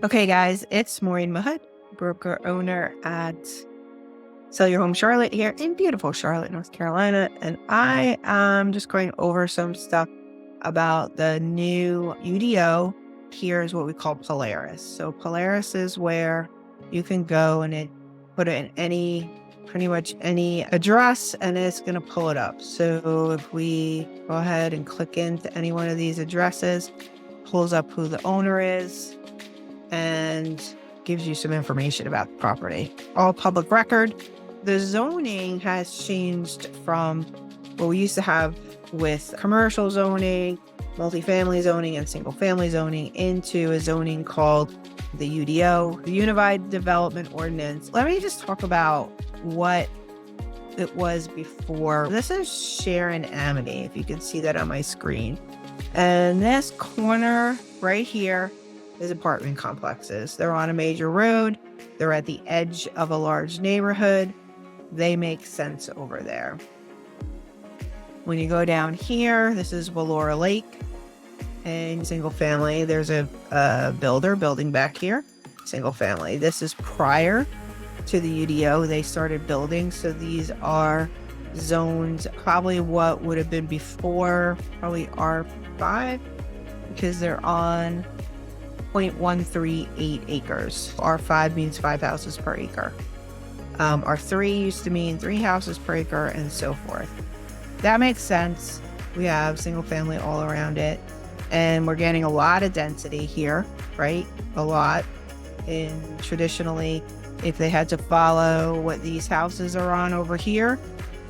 Okay, guys, it's Maureen Mahood, broker owner at Sell Your Home Charlotte here in beautiful Charlotte, North Carolina. And I am just going over some stuff about the new UDO. Here's what we call Polaris. So Polaris is where you can go and put it in pretty much any address, and it's going to pull it up. So if we go ahead and click into any one of these addresses, pulls up who the owner is, and gives you some information about the property. All public record. The zoning has changed from what we used to have with commercial zoning, multifamily zoning, and single family zoning into a zoning called the UDO, the Unified Development Ordinance. Let me just talk about what it was before. This is Sharon, Amity, if you can see that on my screen. And this corner right here is apartment complexes. They're on a major road. They're at the edge of a large neighborhood. They make sense over there. When you go down here, this is Valora Lake and single family. There's a builder building back here, single family. This is prior to the UDO. They started building. So these are zones, probably what would have been before, probably R5, because they're on 0.138 acres. R5 means 5 houses per acre. R3 used to mean 3 houses per acre, and so forth. That makes sense. We have single family all around it, and we're getting a lot of density here, right? A lot. And traditionally, if they had to follow what these houses are on over here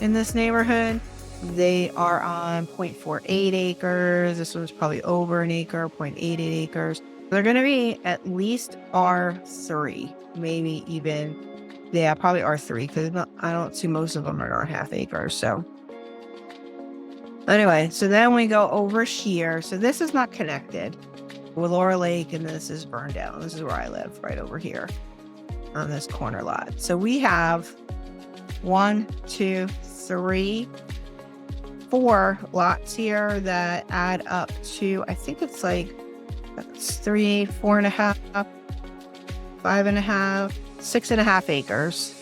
in this neighborhood, they are on 0.48 acres. This one's probably over an acre, 0.88 acres. They're going to be at least R3, maybe even, yeah, probably R3, because I don't see most of them are half acres. So anyway, so then we go over here. So this is not connected with Laura Lake, and this is Burndale. This is where I live, right over here on this corner lot. So we have 1, 2, 3, 4 lots here that add up to, I think it's like 3, 4.5, 5.5, 6.5 acres.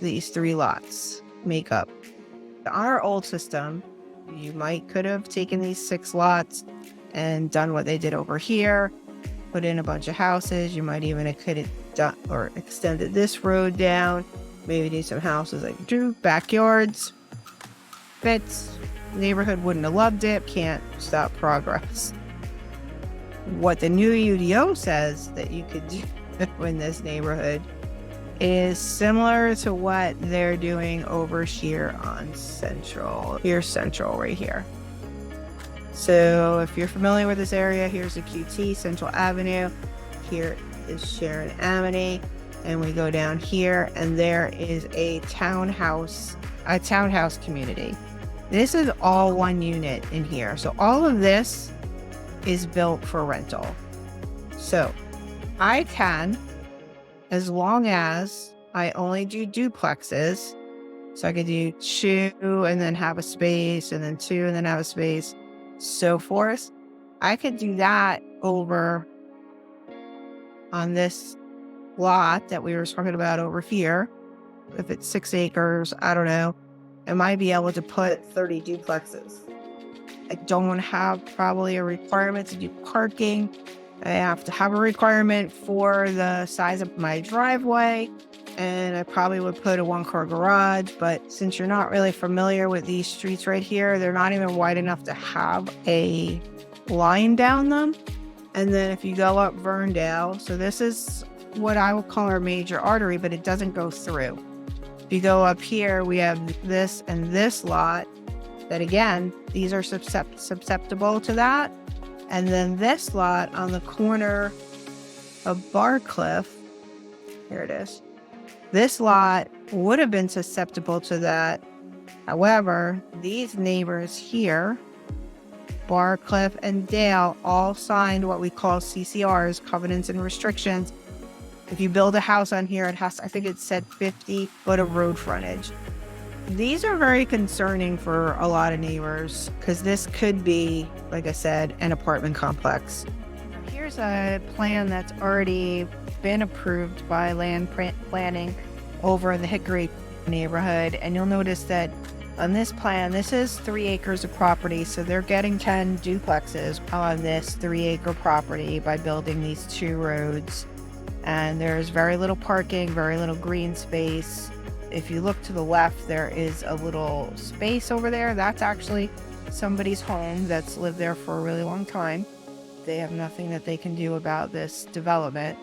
These 3 lots make up. On our old system, you could have taken these 6 lots and done what they did over here, put in a bunch of houses. You might even have could have done or extended this road down, maybe do some houses like Drew, backyards. Fits. Neighborhood wouldn't have loved it. Can't stop progress. What the new UDO says that you could do in this neighborhood is similar to what they're doing over here on Central. Here's Central right here. So if you're familiar with this area, here's the QT, Central Avenue. Here is Sharon, Amity. And we go down here, and there is a townhouse community. This is all one unit in here. So all of this is built for rental. So I can, as long as I only do duplexes, so I could do 2 and then have a space, and then 2 and then have a space, so forth. I could do that over on this lot that we were talking about over here. If it's 6 acres, I don't know, I might be able to put 30 duplexes. I don't have probably a requirement to do parking. I have to have a requirement for the size of my driveway, and I probably would put a 1-car garage. But since you're not really familiar with these streets right here, they're not even wide enough to have a line down them. And then if you go up Burndale, so this is what I would call our major artery, but it doesn't go through. If you go up here, we have this and this lot that, again, these are susceptible to that. And then this lot on the corner of Barcliff, here it is. This lot would have been susceptible to that. However, these neighbors here, Barcliff and Dale, all signed what we call CCRs, covenants and restrictions. If you build a house on here, it has, I think it said 50 foot of road frontage. These are very concerning for a lot of neighbors because this could be, like I said, an apartment complex. Here's a plan that's already been approved by land planning over in the Hickory neighborhood. And you'll notice that on this plan, this is 3 acres of property. So they're getting 10 duplexes on this 3-acre property by building these 2 roads. And there's very little parking, very little green space. If you look to the left, there is a little space over there. That's actually somebody's home that's lived there for a really long time. They have nothing that they can do about this development.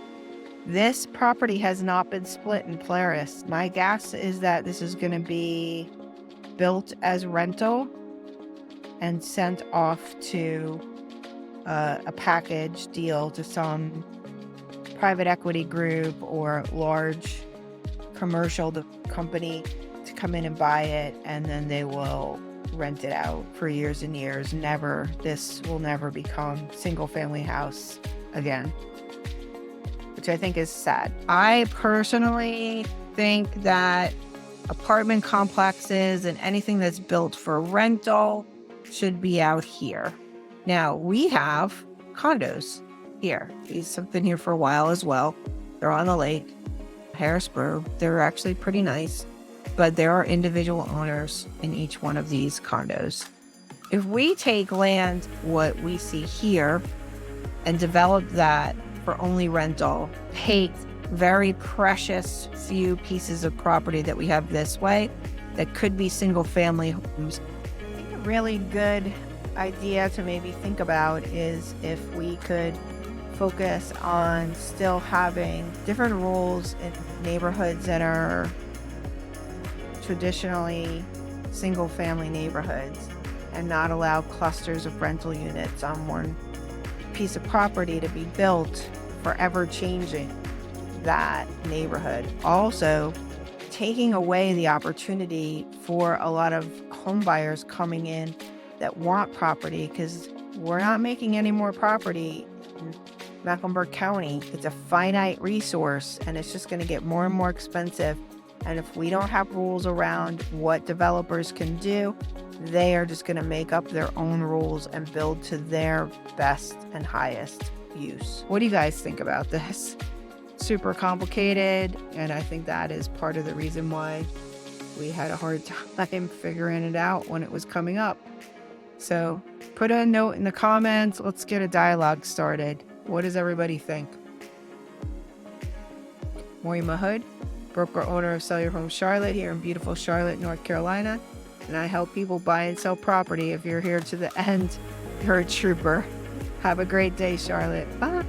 This property has not been split in Polaris. My guess is that this is going to be built as rental and sent off to a package deal to some private equity group or large commercial company to come in and buy it, and then they will rent it out for years and years. This will never become single family house again, which I think is sad. I personally think that apartment complexes and anything that's built for rental should be out here. Now, we have condos here. These have been here for a while as well. They're on the lake, Harrisburg. They're actually pretty nice, but there are individual owners in each one of these condos. If we take land, what we see here, and develop that for only rental, take very precious few pieces of property that we have this way that could be single family homes. I think a really good idea to maybe think about is if we could focus on still having different rules in neighborhoods that are traditionally single family neighborhoods and not allow clusters of rental units on one piece of property to be built, forever changing that neighborhood. Also, taking away the opportunity for a lot of home buyers coming in that want property, because we're not making any more property in Mecklenburg County. It's a finite resource and it's just going to get more and more expensive. And if we don't have rules around what developers can do, they are just going to make up their own rules and build to their best and highest use. What do you guys think about this? Super complicated, and I think that is part of the reason why we had a hard time figuring it out when it was coming up. So put a note in the comments. Let's get a dialogue started. What does everybody think? Maureen Mahood, broker owner of Sell Your Home Charlotte here in beautiful Charlotte, North Carolina. And I help people buy and sell property. If you're here to the end, you're a trooper. Have a great day, Charlotte. Bye.